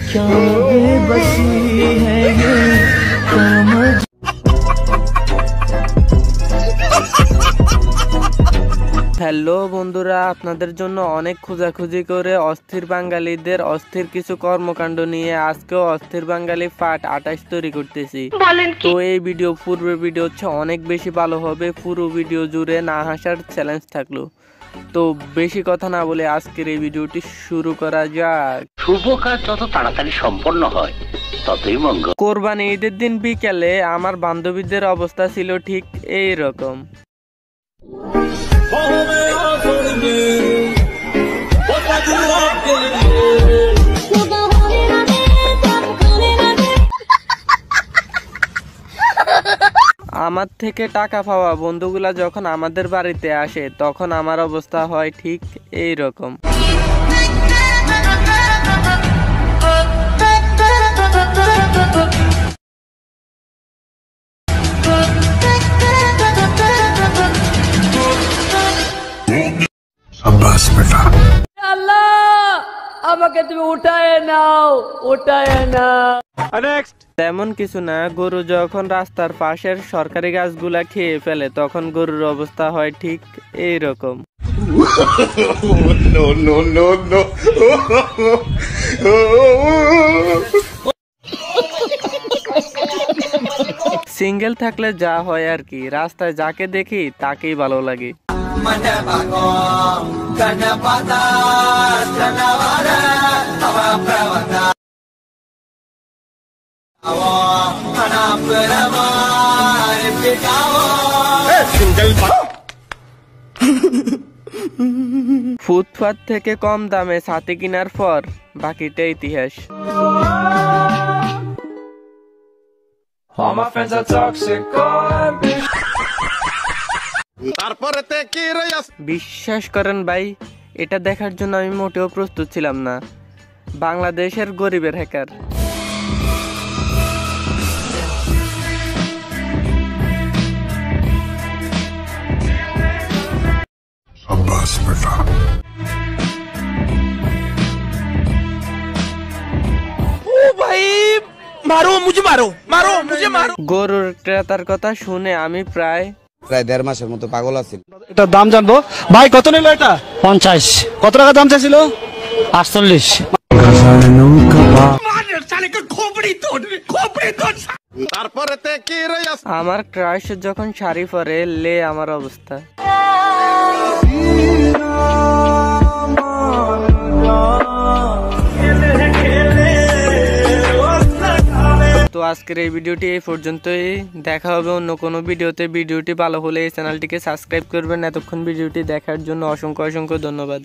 क्या बेबसी है ये समझ। হ্যালো বন্ধুরা, আপনাদের জন্য অনেক খোঁজাখুঁজি করে অস্থির বাঙালিদের অস্থির কিছু কর্মকাণ্ড নিয়ে আজকেও অস্থির বাঙালি পার্ট 28 তৈরি করতেছি। তো এই ভিডিও পূর্বের ভিডিও হচ্ছে অনেক বেশি ভালো হবে, পুরো ভিডিও জুড়ে না হাসার চ্যালেঞ্জ থাকলো। তো বেশি কথা না বলে আজকের এই ভিডিওটি শুরু করা যাক। শুভ কাজ যত তাড়াতাড়ি সম্পন্ন হয় ততই মঙ্গল। কোরবানি ঈদের দিন বিকেলে আমার বান্ধবীদের অবস্থা ছিল ঠিক এই রকম। আমার থেকে টাকা পাওয়া বন্ধুগুলা যখন আমাদের বাড়িতে আসে তখন আমার অবস্থা হয় ঠিক এই রকম। আমাকে তুমি উঠায় নাও, উঠায় না। তেমন কিছু না, গরু যখন রাস্তার পাশের সরকারি গাছগুলা খেয়ে ফেলে তখন গরুর অবস্থা হয় ঠিক এই রকম। সিঙ্গেল থাকলে যা হয় আর কি, রাস্তায় যাকে দেখি তাকেই ভালো লাগে। ফুটপাত থেকে কম দামে ছাতি কেনার পর বাকিটা ইতিহাস। বিশ্বাস করেন ভাই, এটা দেখার জন্য আমি মোটেও প্রস্তুত ছিলাম না। বাংলাদেশের গরিবের হ্যাকার। গরুর ক্রেতার কথা শুনে আমি প্রায় 1.5 মাসের মতো পাগল আছি। এটার দাম জানবো ভাই, কত নিল এটা? 50। কত টাকা দাম চাইছিল? 48। আমার ক্রাশ যখন শাড়ি পরে লে আমার অবস্থা। তো আজকের এই ভিডিওটি এই পর্যন্তই, দেখা হবে অন্য কোনো ভিডিওতে। ভিডিওটি ভালো হলে এই চ্যানেলটিকে সাবস্ক্রাইব করবেন। এতক্ষণ ভিডিওটি দেখার জন্য অসংখ্য ধন্যবাদ।